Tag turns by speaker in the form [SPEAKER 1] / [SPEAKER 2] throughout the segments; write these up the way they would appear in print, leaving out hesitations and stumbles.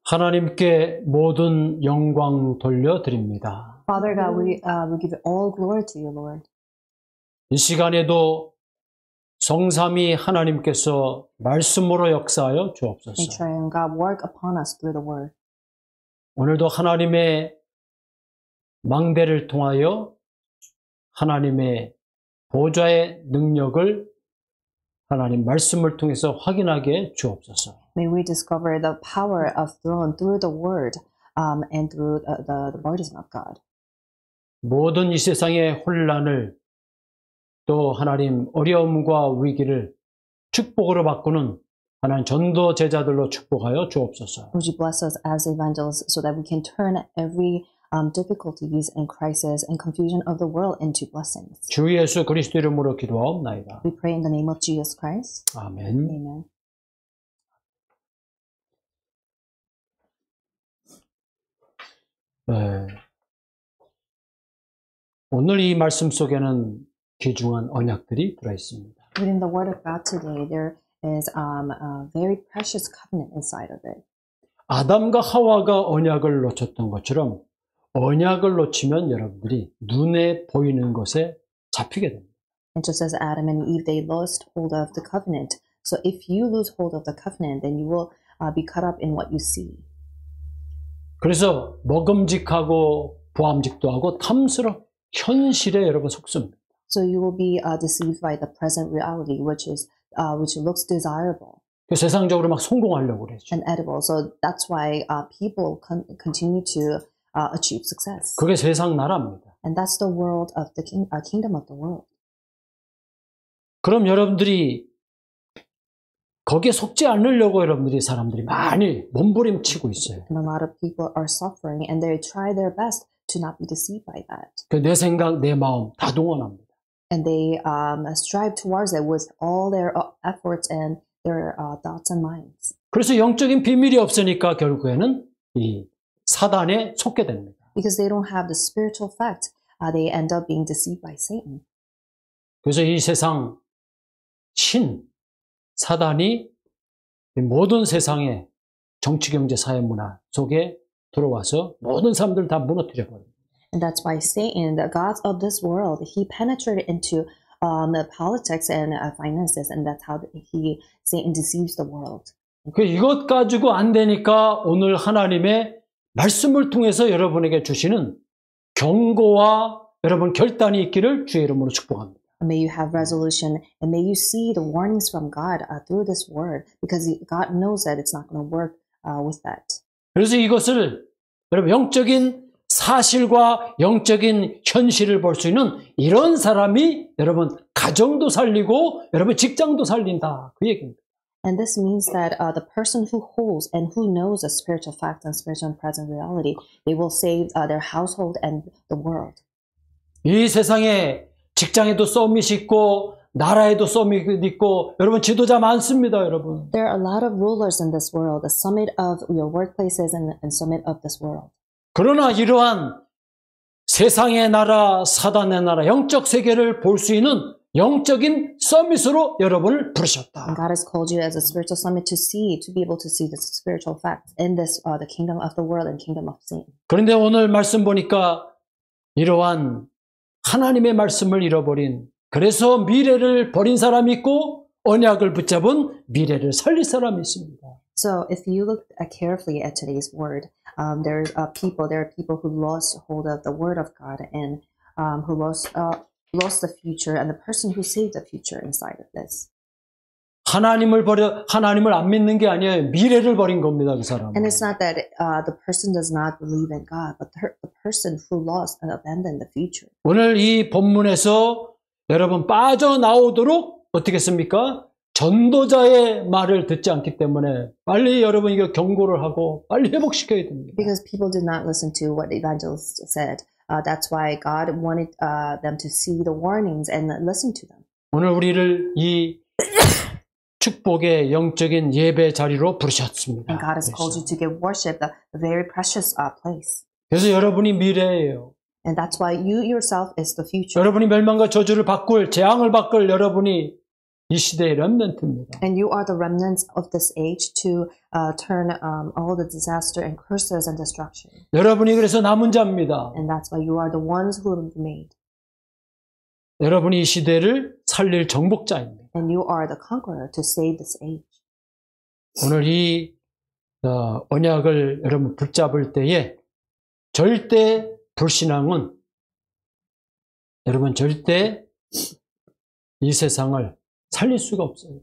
[SPEAKER 1] 하나님께 모든 영광 돌려드립니다.
[SPEAKER 2] Father God, we give all glory to you, Lord.
[SPEAKER 1] 이 시간에도 성삼위 하나님께서 말씀으로 역사하여
[SPEAKER 2] May
[SPEAKER 1] 주옵소서.
[SPEAKER 2] Triune God work upon us through the word.
[SPEAKER 1] 오늘도 하나님의 망대를 통하여 하나님의 보좌의 능력을 하나님 말씀을 통해서 확인하게 주옵소서.
[SPEAKER 2] May we discover the power of throne through the word and through the word of God.
[SPEAKER 1] 모든 이 세상의 혼란을 또 하나님 어려움과 위기를 축복으로 바꾸는 하나님 전도 제자들로 축복하여 주옵소서.
[SPEAKER 2] Would you bless us as evangelists so that we can turn every difficulties and crisis and confusion of the world into blessings.
[SPEAKER 1] 주 예수 그리스도 이름으로 기도하옵나이다.
[SPEAKER 2] We pray in the name of Jesus Christ.
[SPEAKER 1] 아멘.
[SPEAKER 2] Amen.
[SPEAKER 1] 네. 오늘 이 말씀 속에는 귀중한 언약들이 들어있습니다.
[SPEAKER 2] Within the word of God today, there is a very precious covenant inside of it.
[SPEAKER 1] 아담과 하와가 언약을 놓쳤던 것처럼 언약을 놓치면 여러분들이 눈에 보이는 것에 잡히게 됩니다.
[SPEAKER 2] And just as Adam and Eve, they lost hold of the covenant. So if you lose hold of the covenant, then you will be caught up in what you see.
[SPEAKER 1] 그래서 먹음직하고 보암직도 하고 탐스러 현실에 여러분 속습니다.
[SPEAKER 2] So you will be deceived by the present reality, which looks desirable
[SPEAKER 1] 세상적으로 막 성공하려고 그러죠.
[SPEAKER 2] and edible. So that's why people continue to achieve success.
[SPEAKER 1] 그게 세상 나라입니다.
[SPEAKER 2] And that's the world of the kingdom of the world.
[SPEAKER 1] 그럼 여러분들이 거기에 속지 않으려고 여러분들이 사람들이 많이 몸부림치고 있어요.
[SPEAKER 2] And a lot of people are suffering, and they try their best to not be deceived by that.
[SPEAKER 1] 내 생각, 내 마음 다 동원합니다.
[SPEAKER 2] And they strive towards it with all their efforts and their thoughts and minds.
[SPEAKER 1] 그래서 영적인 비밀이 없으니까 결국에는 이 사단에 속게 됩니다.
[SPEAKER 2] Because they don't have the spiritual fact, they end up being deceived by Satan.
[SPEAKER 1] 그래서 이 세상 사단이 모든 세상의 정치, 경제, 사회, 문화 속에 들어와서 모든 사람들을 다 무너뜨려 버립니다.
[SPEAKER 2] And that's why Satan, the god of this world, he penetrated into the politics and finances, and that's how Satan deceives the world.
[SPEAKER 1] 이것 가지고 안 되니까 오늘 하나님의 말씀을 통해서 여러분에게 주시는 경고와 여러분 결단이 있기를 주의 이름으로 축복합니다.
[SPEAKER 2] May you have resolution, and may you see the warnings from God through this word, because God knows that it's not going to work with that.
[SPEAKER 1] 그래서 이것을 여러분 영적인 사실과 영적인 현실을 볼 수 있는 이런 사람이 여러분 가정도 살리고 여러분 직장도 살린다 그 얘기입니다.
[SPEAKER 2] And this means that the person who holds and who knows the spiritual fact and spiritual and present reality, they will save their household and the world.
[SPEAKER 1] 이 세상에 직장에도 서밋이 있고 나라에도 서밋이 있고 여러분 지도자 많습니다, 여러분.
[SPEAKER 2] There are a lot of rulers in this world, the summit of your workplaces and summit of this world.
[SPEAKER 1] 그러나 이러한 세상의 나라, 사단의 나라, 영적 세계를 볼 수 있는 영적인 서밋으로 여러분을 부르셨다.
[SPEAKER 2] And God has called you as a spiritual summit to be able to see the spiritual facts in this, the kingdom of the world and kingdom of Satan.
[SPEAKER 1] 그런데 오늘 말씀 보니까 이러한 하나님의 말씀을 잃어버린, 그래서 미래를 버린 사람이 있고 언약을 붙잡은 미래를 살릴 사람이 있습니다.
[SPEAKER 2] So if you look carefully at today's word, there are people who lost hold of the word of God and who lost the future, and the person who saved the future inside of this.
[SPEAKER 1] 하나님을 안 믿는 게 아니에요. 미래를 버린 겁니다, 그 사람.
[SPEAKER 2] And it's not that the person does not believe in God, but the person who lost and abandoned the future.
[SPEAKER 1] 오늘 이 본문에서 여러분 빠져나오도록 어떻게 했습니까? 전도자의 말을 듣지 않기 때문에 빨리 여러분 이거 경고를 하고 빨리 회복시켜야 됩니다.
[SPEAKER 2] Because people did not listen to what the evangelist said. That's why God wanted them to see the warnings and listen to them.
[SPEAKER 1] 오늘 우리를 이 축복의 영적인 예배 자리로 부르셨습니다.
[SPEAKER 2] And God has called you to give worship the very precious place.
[SPEAKER 1] 그래서 여러분이 미래예요.
[SPEAKER 2] And that's why you yourself is the future.
[SPEAKER 1] 여러분이 멸망과 저주를 바꿀, 재앙을 바꿀 여러분이 이 시대의 렘넌트입니다.
[SPEAKER 2] And you are the remnants of this age to turn all the disaster and curses and destruction.
[SPEAKER 1] 여러분이 그래서 남은 자입니다.
[SPEAKER 2] And that's why you are the ones who have remained.
[SPEAKER 1] 여러분이 이 시대를 살릴 정복자입니다.
[SPEAKER 2] And you are the conqueror to save this age.
[SPEAKER 1] 오늘 이 언약을 여러분 붙잡을 때에 절대 불신앙은 여러분 절대 이 세상을 살릴 수가 없어요.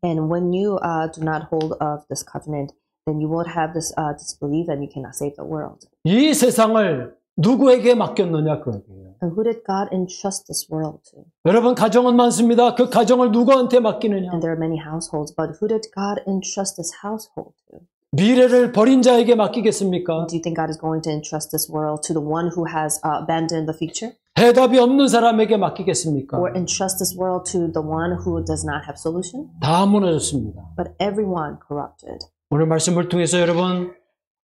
[SPEAKER 2] And when you do not hold of this covenant, then you will have this disbelief and you cannot save the world.
[SPEAKER 1] 이 세상을 누구에게 맡겼느냐 그 얘기예요.
[SPEAKER 2] And who did God entrust this world to?
[SPEAKER 1] 여러분 가정은 많습니다. 그 가정을 누구한테 맡기느냐?
[SPEAKER 2] And there are many households, but who did God entrust this household to?
[SPEAKER 1] 미래를 버린 자에게 맡기겠습니까?
[SPEAKER 2] Do you think God is going to entrust this world to the one who has abandoned the future?
[SPEAKER 1] 해답이 없는 사람에게 맡기겠습니까?
[SPEAKER 2] Or entrust this world to the one who does not have solution?
[SPEAKER 1] 다 무너졌습니다.
[SPEAKER 2] But everyone corrupted.
[SPEAKER 1] 오늘 말씀을 통해서 여러분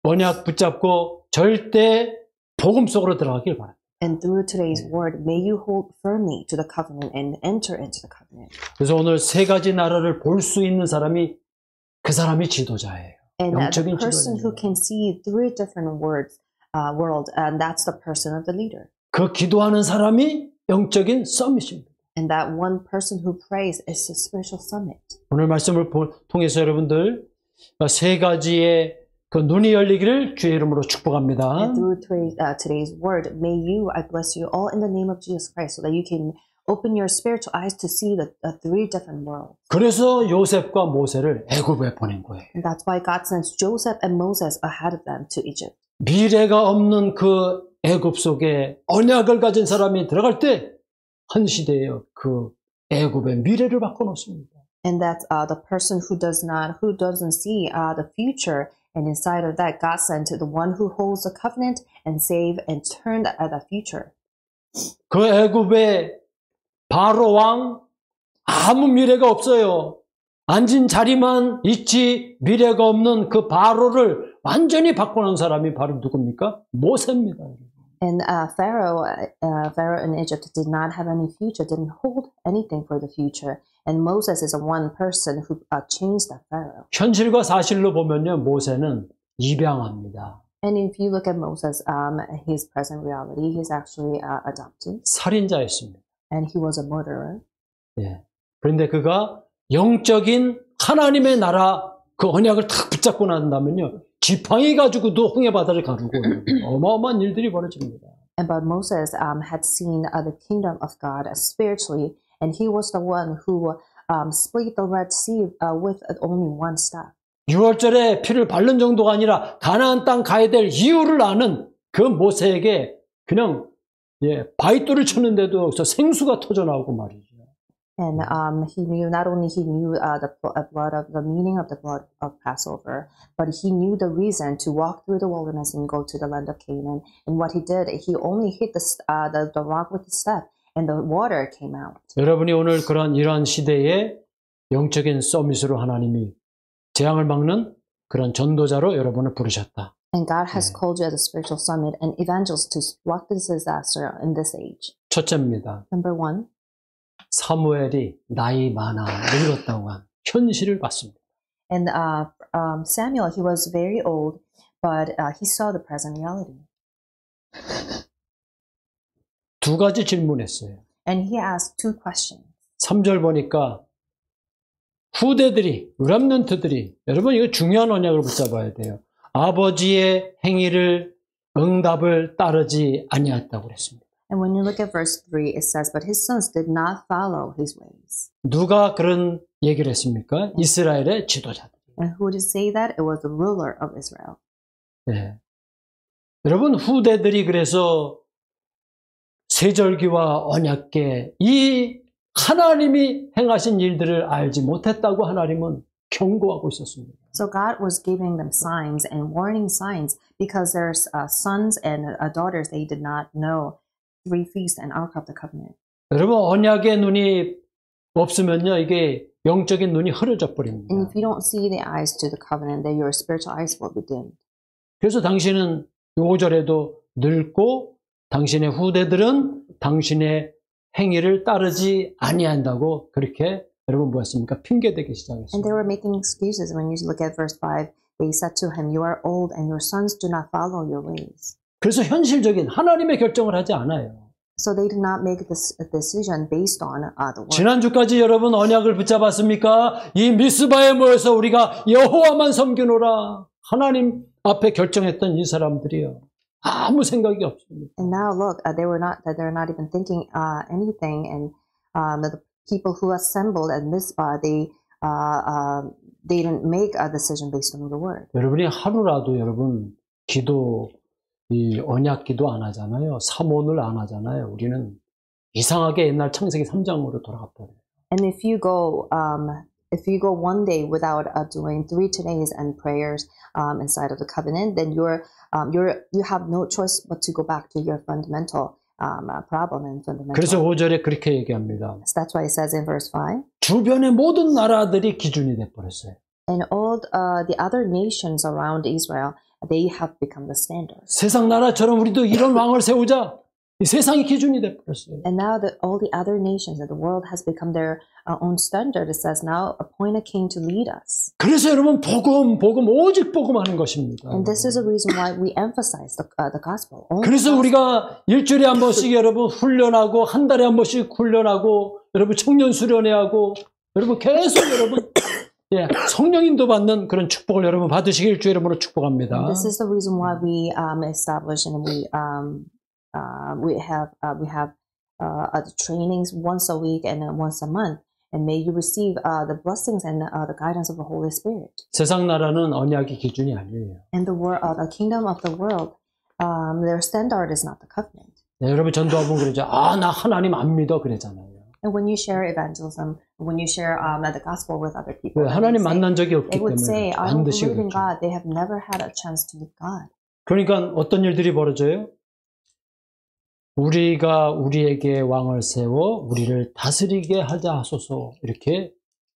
[SPEAKER 1] 언약 붙잡고 절대 복음 속으로 들어가길 바랍니다.
[SPEAKER 2] And through today's word, may you hold firmly to the covenant and enter into the covenant.
[SPEAKER 1] 그래서 오늘 세 가지 나라를 볼 수 있는 사람이 그 사람이 지도자예요.
[SPEAKER 2] And the
[SPEAKER 1] 영적인
[SPEAKER 2] person who
[SPEAKER 1] 지도자.
[SPEAKER 2] can see three different world, and that's the person of the leader.
[SPEAKER 1] 그 기도하는 사람이 영적인 서밋입니다.
[SPEAKER 2] And that one person who prays is the spiritual summit.
[SPEAKER 1] 오늘 말씀을 통해서 여러분들 세 가지의 그 눈이 열리기를 주의 이름으로 축복합니다.
[SPEAKER 2] And through today's word, may you, I bless you all in the name of Jesus Christ, so that you can open your spiritual eyes to see the three different worlds.
[SPEAKER 1] 그래서 요셉과 모세를 애굽에 보낸 거예요.
[SPEAKER 2] And that's why God sends Joseph and Moses ahead of them to Egypt.
[SPEAKER 1] 미래가 없는 그 애굽 속에 언약을 가진 사람이 들어갈 때 한 시대에 그 애굽의 미래를 바꿔놓습니다.
[SPEAKER 2] And that the person who doesn't see the future, and inside of that, God sent the one who holds the covenant and save and turn the future.
[SPEAKER 1] 그 애굽의 바로 왕 아무 미래가 없어요. 앉은 자리만 있지 미래가 없는 그 바로를 완전히 바꿔놓은 사람이 바로 누굽니까? 모세입니다.
[SPEAKER 2] And Pharaoh in Egypt did not have any future, didn't hold anything for the future. And Moses is the one person who changed that Pharaoh.
[SPEAKER 1] 현실과 사실로 보면요, 모세는 입양합니다.
[SPEAKER 2] And if you look at Moses, his present reality, he's actually adopted.
[SPEAKER 1] 살인자였습니다.
[SPEAKER 2] And he was a murderer.
[SPEAKER 1] 예. 그런데 그가 영적인 하나님의 나라 그 언약을 탁 붙잡고 난다면요, 지팡이 가지고도 홍해 바다를 가르고 어마어마한 일들이 벌어집니다.
[SPEAKER 2] But Moses had seen the kingdom of God spiritually, and he was the one who split the Red Sea with only one staff.
[SPEAKER 1] 6월절에 피를 바른 정도가 아니라 가나안 땅 가야 될 이유를 아는 그 모세에게 그냥 바위돌을 쳤는데도 생수가 터져 나오고 말이죠.
[SPEAKER 2] And he knew, not only he knew the meaning of the blood of Passover, but he knew the reason to walk through the wilderness and go to the land of Canaan. And what he did, he only hit the rock with his staff, and the water came out.
[SPEAKER 1] 여러분이 오늘 이러한 시대에 영적인 서밋으로 하나님이 재앙을 막는 그런 전도자로 여러분을 부르셨다.
[SPEAKER 2] And God has called you as a spiritual summit and evangelist to walk this disaster in this age.
[SPEAKER 1] 첫째입니다.
[SPEAKER 2] Number one.
[SPEAKER 1] 사무엘이 나이 많아 늙었다고 한 현실을 봤습니다.
[SPEAKER 2] And Samuel, he was very old, but he saw the present reality.
[SPEAKER 1] 두 가지 질문했어요.
[SPEAKER 2] And he asked two questions.
[SPEAKER 1] 3절 보니까 후대들이, 렘넌트들이, 여러분 이거 중요한 언약을 붙잡아야 돼요. 아버지의 행위를 응답을 따르지 아니했다고 그랬습니다.
[SPEAKER 2] And when you look at verse 3, it says, but his sons did not follow his ways.
[SPEAKER 1] 누가 그런 얘기를 했습니까? 이스라엘의 지도자들.
[SPEAKER 2] And who did say that? It was the ruler of Israel.
[SPEAKER 1] 네. 여러분 후대들이 그래서 세절기와 언약궤 이 하나님이 행하신 일들을 알지 못했다고 하나님은 경고하고 있었습니다.
[SPEAKER 2] So God was giving them signs and warning signs because their sons and daughters, they did not know three feasts and Ark of the Covenant.
[SPEAKER 1] 여러분 언약의 눈이 없으면요 이게 영적인 눈이 흐려져 버립니다.
[SPEAKER 2] And if you don't see the eyes to the covenant, then your spiritual eyes will be dimmed.
[SPEAKER 1] 그래서 당신은 5절에도 늙고 당신의 후대들은 당신의 행위를 따르지 아니한다고 그렇게 여러분 뭐였습니까? 핑계대기
[SPEAKER 2] And
[SPEAKER 1] 시작했습니다.
[SPEAKER 2] they were making excuses. When you look at verse 5, they said to him, "You are old and your sons do not follow your ways."
[SPEAKER 1] 그래서 현실적인 하나님의 결정을 하지 않아요.
[SPEAKER 2] So they did not make this a decision based on the word.
[SPEAKER 1] 지난주까지 여러분 언약을 붙잡았습니까? 이 미스바에 모여서 우리가 여호와만 섬기노라. 하나님 앞에 결정했던 이 사람들이요. 아무 생각이 없습니다.
[SPEAKER 2] And now look, they're not even thinking anything. And the people who assembled at Mizpah, they didn't make a decision based on the word.
[SPEAKER 1] 여러분이 하루라도 여러분 이 언약 기도 안 하잖아요. 삼원을 안 하잖아요. 우리는 이상하게 옛날 창세기 3장으로 돌아가 버려요.
[SPEAKER 2] And if you go one day without doing 3 todays and prayers inside of the covenant, then you have no choice but to go back to your fundamental problem and fundamental.
[SPEAKER 1] 그래서 5절에 그렇게 얘기합니다.
[SPEAKER 2] So that's why it says in verse 5.
[SPEAKER 1] 주변의 모든 나라들이 기준이 돼 버렸어요.
[SPEAKER 2] And all the other nations around Israel, they have become the standard.
[SPEAKER 1] 세상 나라처럼 우리도 이런 왕을 세우자. 이 세상이 기준이 돼 버렸어요.
[SPEAKER 2] And now all the other nations of the world has become their own standard. It says now appoint a king to lead us.
[SPEAKER 1] 그래서 여러분 복음 오직 복음하는 것입니다.
[SPEAKER 2] And this is the reason why we emphasize the gospel.
[SPEAKER 1] 그래서 우리가 일주일에 한 번씩 여러분 훈련하고 한 달에 한 번씩 훈련하고 여러분 청년 수련회 하고 여러분 계속 여러분 성령인도 받는 그런 축복을 여러분 받으시길 주 이름으로 축복합니다.
[SPEAKER 2] And this is the reason why we establish and we have trainings once a week and once a month. And may you receive the blessings and the guidance of the Holy Spirit.
[SPEAKER 1] 세상 나라는 언약이 기준이 아니에요.
[SPEAKER 2] And the kingdom of the world, their standard is not the covenant.
[SPEAKER 1] 네, 여러분 전도하면 그러죠. 나 하나님 안 믿어 그러잖아요.
[SPEAKER 2] And when you share evangelism, when you share the gospel with other people,
[SPEAKER 1] 하나님 만난 적이 없기
[SPEAKER 2] they would say,
[SPEAKER 1] 때문에
[SPEAKER 2] I don't
[SPEAKER 1] 반드시
[SPEAKER 2] believe in
[SPEAKER 1] 그렇죠.
[SPEAKER 2] God. They have never had a chance to meet God.
[SPEAKER 1] 그러니까 어떤 일들이 벌어져요? 우리가 우리에게 왕을 세워 우리를 다스리게 하자 하소서 이렇게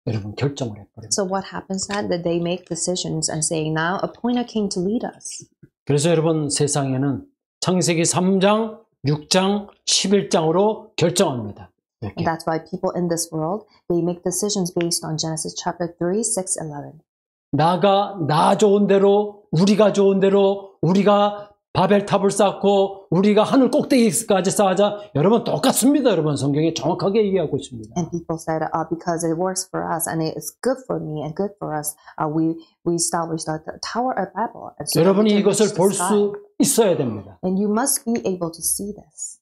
[SPEAKER 1] 여러분 결정을 해버립니다.
[SPEAKER 2] So what happens that they make decisions and say, now appoint a king to lead us.
[SPEAKER 1] 그래서 여러분 세상에는 창세기 3장, 6장, 11장으로 결정합니다. 이렇게.
[SPEAKER 2] And that's why people in this world, they make decisions based on Genesis chapter 3, 6, 11.
[SPEAKER 1] 나 좋은 대로, 우리가 좋은 대로, 우리가 바벨탑을 쌓고 우리가 하늘 꼭대기까지 쌓자. 여러분 똑같습니다. 여러분 성경에 정확하게 얘기하고 있습니다.
[SPEAKER 2] And people said, because it works for us and it's good for me and good for us, we established the Tower of Babel. So
[SPEAKER 1] 여러분이 이것을 볼 수 있어야 됩니다.
[SPEAKER 2] And you must be able to see this.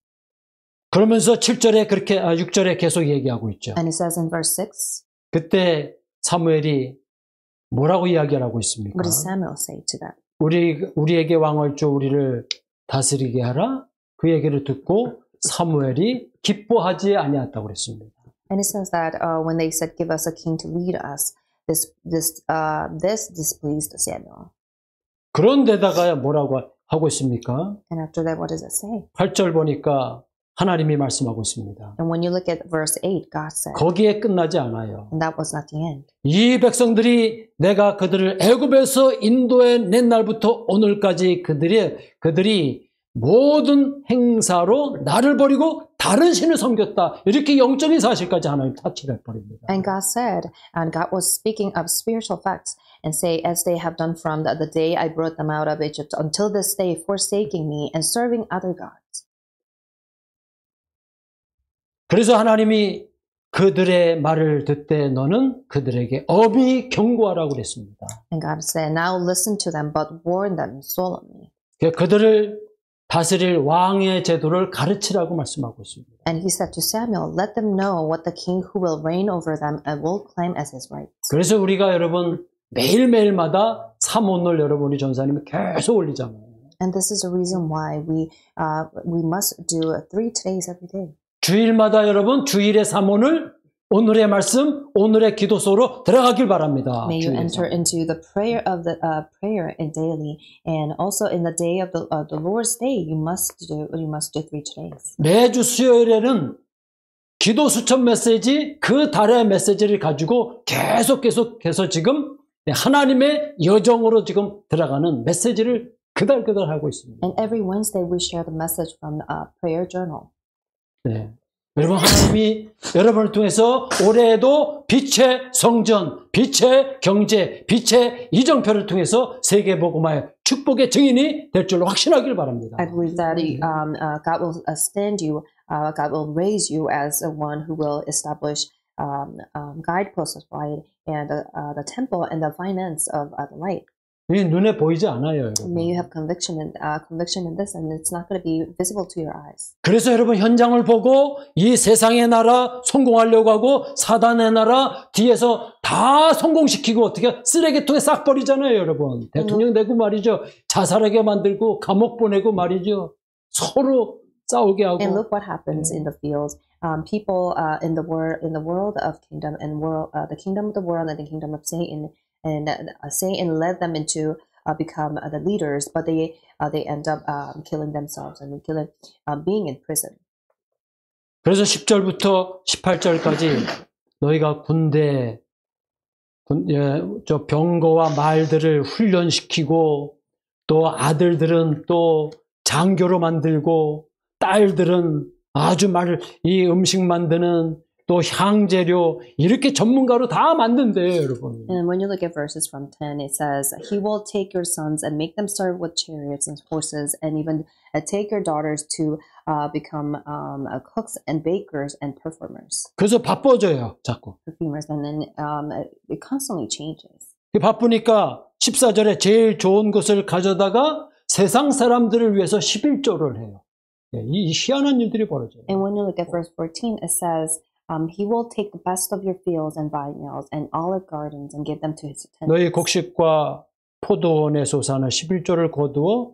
[SPEAKER 1] 그러면서 6절에 계속 얘기하고 있죠.
[SPEAKER 2] And it says in verse 6.
[SPEAKER 1] 그때 사무엘이 뭐라고 이야기를 하고 있습니까?
[SPEAKER 2] What does Samuel say to that?
[SPEAKER 1] 우리에게 왕을 줘 우리를 다스리게 하라. 그 얘기를 듣고 사무엘이 기뻐하지 아니했다고 그랬습니다.
[SPEAKER 2] And it says that when they said, "Give us a king to lead us," this displeased Samuel.
[SPEAKER 1] 그런데다가 뭐라고 하고 있습니까?
[SPEAKER 2] And after that, what does it say?
[SPEAKER 1] 8절 보니까 하나님이 말씀하고 있습니다.
[SPEAKER 2] And when you look at verse 8, God said,
[SPEAKER 1] 거기에 끝나지 않아요.
[SPEAKER 2] and that was not the end.
[SPEAKER 1] 이 백성들이 내가 그들을 애굽에서 인도해 낸 날부터 오늘까지 그들이 모든 행사로 나를 버리고 다른 신을 섬겼다. 이렇게 영적인 사실까지 하나님 타치를 해버립니다.
[SPEAKER 2] And God said, and God was speaking of spiritual facts, and say, as they have done from the day I brought them out of Egypt until this day, forsaking me and serving other gods.
[SPEAKER 1] 그래서 하나님이 그들의 말을 듣되 너는 그들에게 엄히 경고하라고 그랬습니다.
[SPEAKER 2] And God said, now listen to them, but warn them solemnly.
[SPEAKER 1] 그들을 다스릴 왕의 제도를 가르치라고 말씀하고 있습니다.
[SPEAKER 2] And he said to Samuel, let them know what the king who will reign over them and will claim as his rights.
[SPEAKER 1] 그래서 우리가 여러분 매일매일마다 삼오늘 여러분이 전사님이 계속 올리잖아요.
[SPEAKER 2] And this is the reason why we must do 3 days every day.
[SPEAKER 1] 주일마다 여러분 주일의 삼오늘 오늘의 말씀, 오늘의 기도소로 들어가길 바랍니다.
[SPEAKER 2] May you enter into the prayer of the prayer in daily, and also in the day of the Lord's day, you must do 3 days.
[SPEAKER 1] 매주 수요일에는 기도 수천 메시지 그 달의 메시지를 가지고 계속해서 지금 하나님의 여정으로 지금 들어가는 메시지를 그달 하고 있습니다.
[SPEAKER 2] And every Wednesday we share the message from prayer journal.
[SPEAKER 1] 네. 여러분, 하나님이 여러분을 통해서 올해에도 빛의 성전, 빛의 경제, 빛의 이정표를 통해서 세계복음화의 축복의 증인이 될 줄로 확신하길 바랍니다.
[SPEAKER 2] I believe that God will stand you, God will raise you as one who will establish guideposts of light and the temple and the finance of the light.
[SPEAKER 1] 이게 눈에 보이지 않아요,
[SPEAKER 2] May you
[SPEAKER 1] 여러분.
[SPEAKER 2] have conviction in this, and it's not going to be visible to your eyes.
[SPEAKER 1] 그래서 여러분 현장을 보고 이 세상의 나라 성공하려고 하고 사단의 나라 뒤에서 다 성공시키고 어떻게 쓰레기통에 싹 버리잖아요, 여러분. 대통령 되고 말이죠. 자살하게 만들고 감옥 보내고 말이죠. 서로 싸우게
[SPEAKER 2] And
[SPEAKER 1] 하고.
[SPEAKER 2] look what happens in the fields. People in the world of kingdom and the kingdom of the world and the kingdom of Satan, and Satan led them into become the leaders, but they end up killing themselves and being in prison.
[SPEAKER 1] 그래서 10절부터 18절까지 너희가 저 병거와 말들을 훈련시키고 또 아들들은 또 장교로 만들고 딸들은 아주 이 음식 만드는 또 향재료 이렇게 전문가로 다 만든대요, 여러분.
[SPEAKER 2] And when you look at verses from 10, it says, He will take your sons and make them serve with chariots and horses, and even take your daughters to become cooks and bakers and performers.
[SPEAKER 1] 그래서 바빠져요, 자꾸.
[SPEAKER 2] Perfumers, and then it constantly changes.
[SPEAKER 1] 바쁘니까 14절에 제일 좋은 것을 가져다가 세상 사람들을 위해서 11조를 해요. 이 희한한 일들이 벌어져요.
[SPEAKER 2] And when you look at verse 14, it says, He will take the best of your fields and vineyards and olive gardens and give them to His attendants.
[SPEAKER 1] 너희 곡식과 포도원의 소산을 11조를 거두어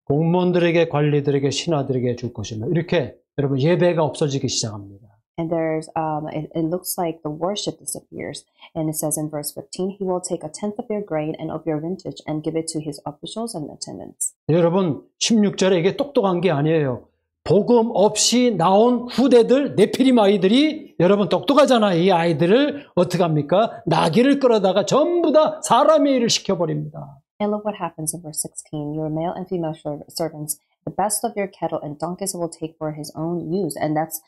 [SPEAKER 1] 공무원들에게 관리들에게 신하들에게 줄 것이며 이렇게 여러분 예배가 없어지기 시작합니다.
[SPEAKER 2] And there's it looks like the worship disappears. And it says in verse 15, He will take a tenth of your grain and of your vintage and give it to His officials and attendants.
[SPEAKER 1] 여러분 16절에 이게 똑똑한 게 아니에요. 복음 없이 나온 후대들 네피림 아이들이 여러분 똑똑하잖아요. 이 아이들을 어떻게 합니까? 나귀를 끌어다가 전부 다 사람의 일을 시켜버립니다.
[SPEAKER 2] And look what happens in verse 16. Your male and female servants, the best of your cattle and donkeys will take for his own use. And that's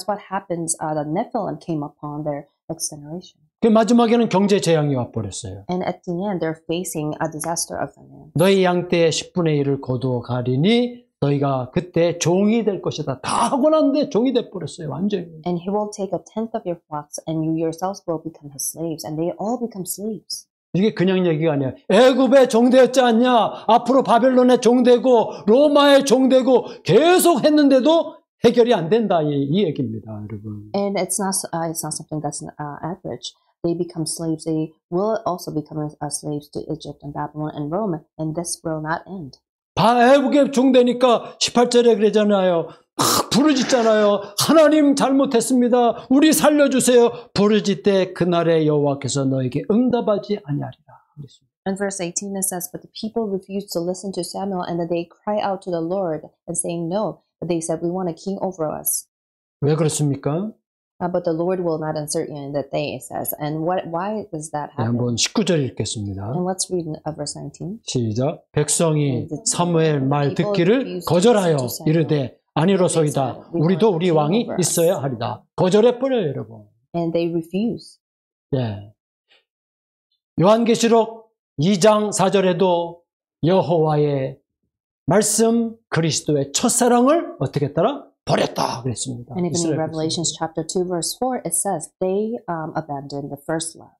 [SPEAKER 2] what happens. The Nephilim came upon their next generation.
[SPEAKER 1] 그 마지막에는 경제 재앙이 와버렸어요.
[SPEAKER 2] And at the end, they're facing a disaster of famine.
[SPEAKER 1] 너희 양떼의 10분의 1을 거두어 가리니 너희가 그때 종이 될 것이다. 다 하고 났는데 종이 돼버렸어요. 완전히.
[SPEAKER 2] And he will take a tenth of your flocks, and you yourselves will become his slaves. And they all become slaves.
[SPEAKER 1] 이게 그냥 얘기가 아니야. 애굽의 종되었지 않냐. 앞으로 바벨론의 종되고 로마의 종되고 계속 했는데도 해결이 안 된다. 이 얘기입니다, 여러분.
[SPEAKER 2] And it's not something that's average. They become slaves. They will also become slaves to Egypt and Babylon and Rome. And this will not end.
[SPEAKER 1] 애국의 종되니까 18절에 그러잖아요. 막 부르짖잖아요. 하나님 잘못했습니다. 우리 살려주세요. 부르짖되 그날에 여호와께서 너에게 응답하지 아니하리라.
[SPEAKER 2] In verse 18 it says, But the people refused to listen to Samuel, and that they cry out to the Lord and saying no. But they said, We want a king over us.
[SPEAKER 1] 왜 그렇습니까?
[SPEAKER 2] But the Lord will not insert you in that day, it says. And why does that happen?
[SPEAKER 1] 한번 19절 읽겠습니다.
[SPEAKER 2] And let's read verse 19.
[SPEAKER 1] 시작. 백성이 사무엘 말 듣기를 거절하여 이르되 아니로소이다. 우리도 우리 왕이 있어야 하리다. 거절해버려요, 여러분.
[SPEAKER 2] And they refuse.
[SPEAKER 1] 예. 요한계시록 2장 4절에도 여호와의 말씀 그리스도의 첫사랑을 어떻게 했더라? 버렸다 그랬습니다.
[SPEAKER 2] And even in Revelations chapter 2 verse 4 it says they abandoned the first love.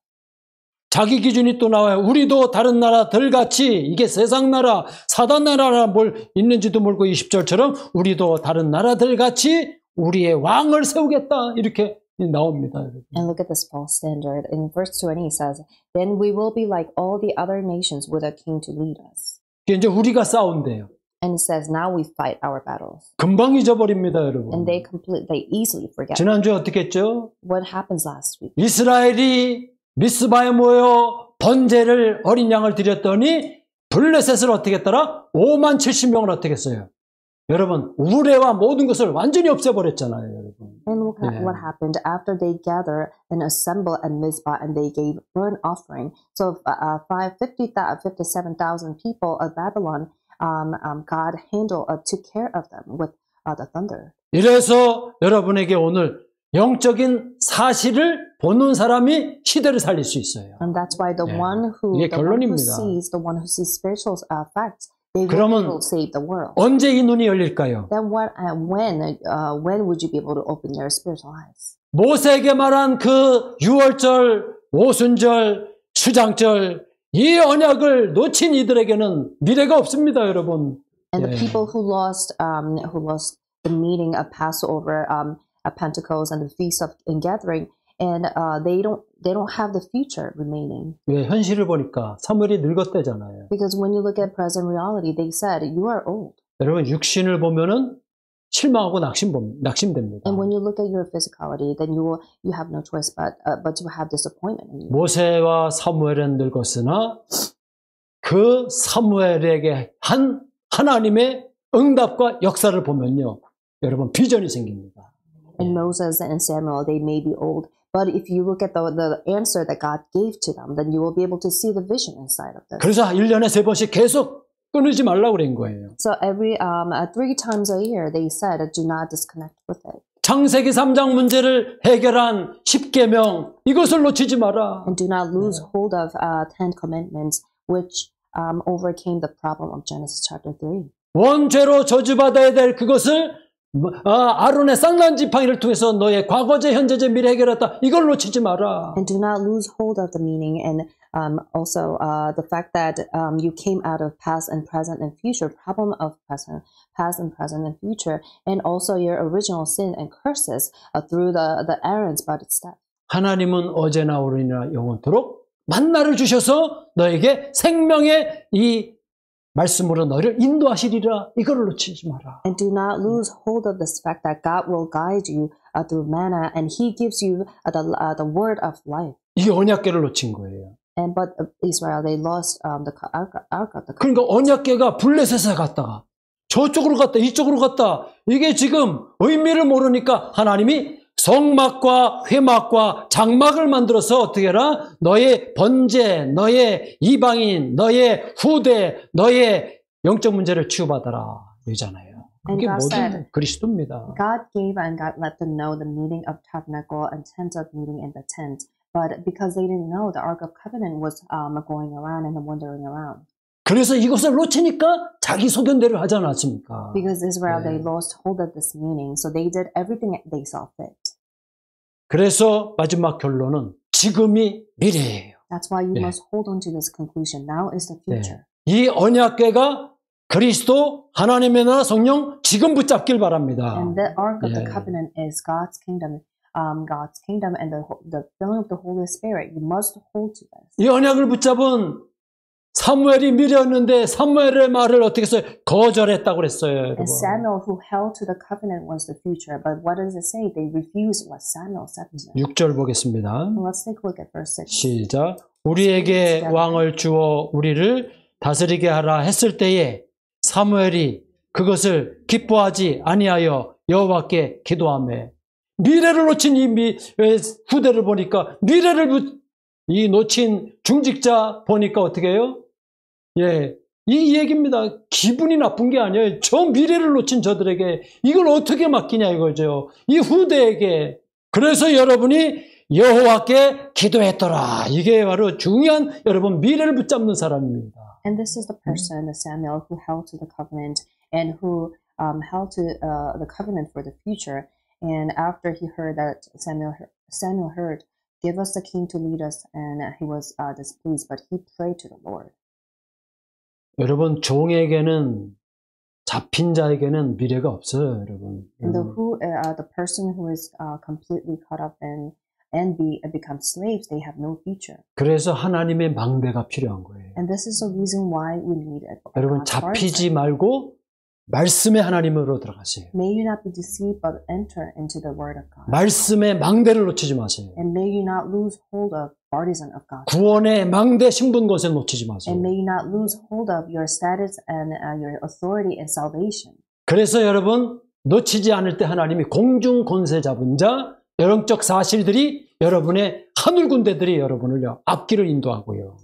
[SPEAKER 1] 자기 기준이 또 나와요. 우리도 다른 나라들같이 이게 세상 나라, 사단 나라라 뭘 있는지도 모르고 20절처럼 우리도 다른 나라들같이 우리의 왕을 세우겠다 이렇게 나옵니다. 여러분.
[SPEAKER 2] And look at this false standard. In verse 20 it says, Then we will be like all the other nations with a king to lead us.
[SPEAKER 1] 이게 이제 우리가 싸운대요.
[SPEAKER 2] And it says, now we fight our battles.
[SPEAKER 1] 금방 잊어버립니다, 여러분.
[SPEAKER 2] And they easily forget.
[SPEAKER 1] 지난주에 어떻게 했죠?
[SPEAKER 2] What happens last week?
[SPEAKER 1] 이스라엘이 미스바에 모여 번제를 어린 양을 드렸더니 블레셋을 어떻게 했더라? 5만 70명을 어떻게 했어요? 여러분, 우레와 모든 것을 완전히 없애버렸잖아요, 여러분.
[SPEAKER 2] And look at what happened after they gather and assemble at Mizpah and they gave burnt offering. So 57,000 people of Babylon, God took care of them with the thunder.
[SPEAKER 1] 이래서 여러분에게 오늘 영적인 사실을 보는 사람이 시대를 살릴 수 있어요.
[SPEAKER 2] And that's why the
[SPEAKER 1] 네.
[SPEAKER 2] one who
[SPEAKER 1] 이게 결론입니다.
[SPEAKER 2] sees spiritual facts, they
[SPEAKER 1] 그러면
[SPEAKER 2] will save the world.
[SPEAKER 1] 언제 이 눈이 열릴까요?
[SPEAKER 2] Then when would you be able to open your spiritual eyes?
[SPEAKER 1] 모세에게 말한 그 유월절, 오순절, 수장절 이 언약을 놓친 이들에게는 미래가 없습니다, 여러분.
[SPEAKER 2] And the
[SPEAKER 1] 예.
[SPEAKER 2] people who lost the meaning of Passover, at Pentecost, and the feast of Gathering, and they don't have the future remaining.
[SPEAKER 1] 왜 현실을 보니까 사무엘이 늙었대잖아요.
[SPEAKER 2] Because when you look at present reality, they said you are old.
[SPEAKER 1] 여러분 육신을 보면은 실망하고 낙심됩니다.
[SPEAKER 2] And when you look at your physicality, then you have no choice but to have disappointment in you.
[SPEAKER 1] 모세와 사무엘은 늙었으나 그 사무엘에게 한 하나님의 응답과 역사를 보면요, 여러분 비전이 생깁니다.
[SPEAKER 2] And Moses and Samuel, they may be old, but if you look at the answer that God gave to them, then you will be able to see the vision inside of this.
[SPEAKER 1] 그래서 1년에 3번씩 계속 끊이지 말라고 그런 거예요.
[SPEAKER 2] So every 3 times a year, they said, do not disconnect with it.
[SPEAKER 1] 창세기 3장 문제를 해결한 10계명 이것을 놓치지 마라.
[SPEAKER 2] And do not lose hold of 10 commandments, which overcame the problem of Genesis chapter 3.
[SPEAKER 1] 원죄로 저주받아야 될 그것을 아론의 쌍난 지팡이를 통해서 너의 과거제, 현재제, 미래 해결했다. 이걸 놓치지 마라.
[SPEAKER 2] And do not lose hold of the meaning, and also the fact that you came out of past and present and future, problem of past and present and future, and also your original sin and curses through the Aaron's budded staff.
[SPEAKER 1] 하나님은 어제나 오늘이나 영원토록 만나를 주셔서 너에게 생명의 이 말씀으로 너를 인도하시리라. 이걸 놓치지 마라.
[SPEAKER 2] And do not lose hold of this fact that God will guide you through manna, and He gives you the word of life.
[SPEAKER 1] 이 언약궤를 놓친 거예요.
[SPEAKER 2] And but Israel, they lost the ark of the covenant.
[SPEAKER 1] 그러니까 언약궤가 블레셋에 갔다가 저쪽으로 갔다 이쪽으로 갔다 이게 지금 의미를 모르니까 하나님이 성막과 회막과 장막을 만들어서 어떻게 해라? 너의 번제, 너의 이방인, 너의 후대, 너의 영적 문제를 치유받아라. 이잖아요. 그게 모든 그리스도입니다.
[SPEAKER 2] God gave and God let them know the meaning of tabernacle and tent of meeting in the tent. But because they didn't know, the Ark of Covenant was going around and wandering around.
[SPEAKER 1] 그래서 이것을 놓치니까 자기 소견대로 하지 않았습니까?
[SPEAKER 2] Because Israel, they lost hold of this meaning, so they did everything they saw fit.
[SPEAKER 1] 그래서 마지막 결론은 지금이 미래예요.
[SPEAKER 2] That's why you must hold on to this conclusion. Now is the future.
[SPEAKER 1] 이 언약궤가 그리스도, 하나님의 나라, 성령 지금 붙잡길 바랍니다.
[SPEAKER 2] And the Ark of the Covenant is God's kingdom and the filling of the Holy Spirit. You must hold to this.
[SPEAKER 1] 이 언약을 붙잡은 사무엘이 미래였는데 사무엘의 말을 어떻게 했어요? 거절했다고 그랬어요, 여러분.
[SPEAKER 2] And Samuel, who held to the covenant, was the future. But what does it say? They refused what Samuel said to them.
[SPEAKER 1] 6절 보겠습니다.
[SPEAKER 2] Let's take a look at verse 6.
[SPEAKER 1] 시작. 우리에게 왕을 주어 우리를 다스리게 하라 했을 때에 사무엘이 그것을 기뻐하지 아니하여 여호와께 기도하며 미래를 놓친 이 후대를 보니까 미래를 이 놓친 중직자 보니까 어떻게 해요? 예, 이 얘기입니다. 기분이 나쁜 게 아니에요. 저 미래를 놓친 저들에게 이걸 어떻게 맡기냐 이거죠. 이 후대에게. 그래서 여러분이 여호와께 기도했더라. 이게 바로 중요한 여러분 미래를 붙잡는 사람입니다.
[SPEAKER 2] And this is the person, the Samuel, who held to the covenant and who held to the covenant for the future. And after he heard that Samuel heard, give us the king to lead us, and he was displeased, but he prayed to the Lord.
[SPEAKER 1] 여러분 종에게는 잡힌 자에게는 미래가 없어요, 여러분.
[SPEAKER 2] And the person who is completely caught up and become slaves, they have no future.
[SPEAKER 1] 그래서 하나님의 망대가 필요한 거예요.
[SPEAKER 2] And this is the reason why we need it.
[SPEAKER 1] 여러분 잡히지 말고 말씀의 하나님으로 들어가세요.
[SPEAKER 2] May you not be deceived, but enter into the word of God.
[SPEAKER 1] 말씀의 망대를 놓치지 마세요.
[SPEAKER 2] And may you not lose hold of partisan of God.
[SPEAKER 1] 구원의 망대 신분 것에 놓치지 마세요.
[SPEAKER 2] And may you not lose hold of your status and your authority and salvation.
[SPEAKER 1] 그래서 여러분 놓치지 않을 때 하나님이 공중 권세 잡은 자 영적 사실들이 여러분의 하늘 군대들이 여러분을 앞길을 인도하고요.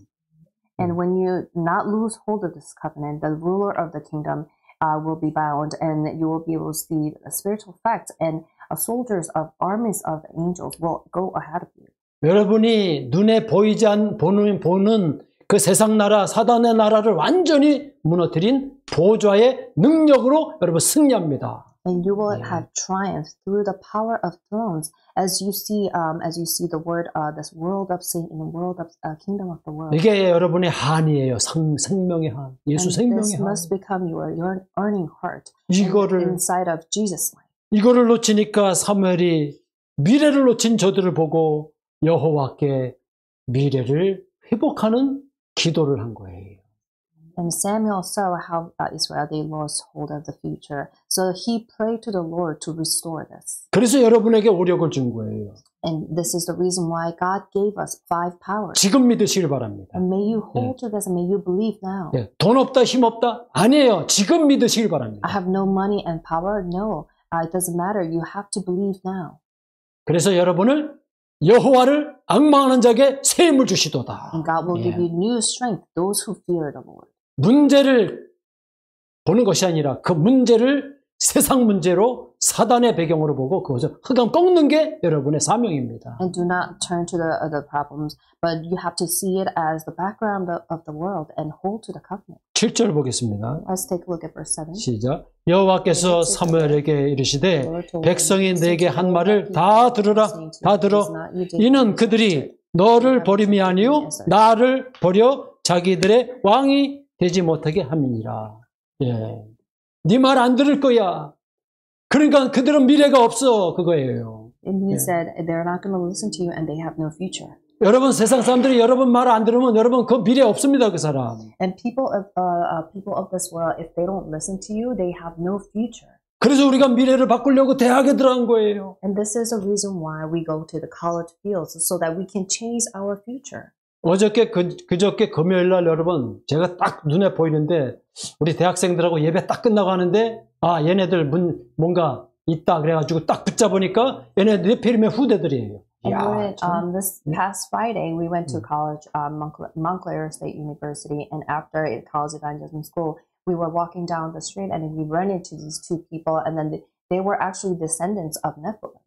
[SPEAKER 2] And when you not lose hold of this covenant, the ruler of the kingdom will be bound, and you will be able to see spiritual facts, and soldiers of armies of angels will go ahead of you.
[SPEAKER 1] 여러분이 눈에 보이지 보는 그 세상 나라, 사단의 나라를 완전히 무너뜨린 보좌의 능력으로 여러분 승리합니다.
[SPEAKER 2] And you will have triumph through the power of thrones, as you see the word, this world of Satan, the world of kingdom of the world.
[SPEAKER 1] 이게 여러분의 한이에요. 생명의 한, 예수
[SPEAKER 2] And
[SPEAKER 1] 생명의
[SPEAKER 2] this
[SPEAKER 1] 한.
[SPEAKER 2] must become your earning heart
[SPEAKER 1] 이거를
[SPEAKER 2] inside of Jesus' life.
[SPEAKER 1] 이거를 놓치니까 사무엘이 미래를 놓친 저들을 보고 여호와께 미래를 회복하는 기도를 한 거예요.
[SPEAKER 2] And Samuel saw how Israel, they lost hold of the future. So he prayed to the Lord to restore this.
[SPEAKER 1] 그래서 여러분에게 오력을 준 거예요.
[SPEAKER 2] And this is the reason why God gave us 5 powers.
[SPEAKER 1] 지금 믿으시길 바랍니다.
[SPEAKER 2] And may you hold to this and may you believe now.
[SPEAKER 1] 돈 없다, 힘 없다? 아니에요. 지금 믿으시길 바랍니다.
[SPEAKER 2] I have no money and power? No. It doesn't matter. You have to believe now.
[SPEAKER 1] 그래서 여러분을 여호와를 앙망하는 자에게 새 힘을 주시도다.
[SPEAKER 2] And God will give you new strength, those who fear the Lord.
[SPEAKER 1] 문제를 보는 것이 아니라 그 문제를 세상 문제로 사단의 배경으로 보고 그것을 흑암 꺾는 게 여러분의 사명입니다.
[SPEAKER 2] And do not turn to the problems, but you have to see it as the background of the world and hold to the covenant.
[SPEAKER 1] 7절 보겠습니다.
[SPEAKER 2] Let's take a look at verse 7.
[SPEAKER 1] 시작. 여호와께서 사무엘에게 이르시되 백성이 내게 한 말을 다 들으라. 다 들어. 이는 그들이 너를 버림이 아니요 나를 버려 자기들의 왕이 되지 못하게 함이니라. 예. 네 말 안 들을 거야. 그러니까 그들은 미래가 없어. 그거예요.
[SPEAKER 2] And he said, they're not going to listen to you and they have no future.
[SPEAKER 1] 여러분 세상 사람들이 여러분 말 안 들으면 여러분 그 미래 없습니다. 그 사람.
[SPEAKER 2] And people of this world, if they don't listen to you, they have no future.
[SPEAKER 1] 그래서 우리가 미래를 바꾸려고 대학에 들어간 거예요.
[SPEAKER 2] And this is the reason why we go to the college fields, so that we can change our future.
[SPEAKER 1] 어저께 그저께 금요일 날 여러분 제가 딱 눈에 보이는데 우리 대학생들하고 예배 딱 끝나고 하는데 아 얘네들 뭔가 있다 그래가지고 딱 붙잡으니까 얘네들 예필이면 후대들이에요.
[SPEAKER 2] And this past Friday, we went to college, Montclair State University, and after college evangelism school, we were walking down the street and we ran into these 2 people, and then they were actually descendants of Nephilim.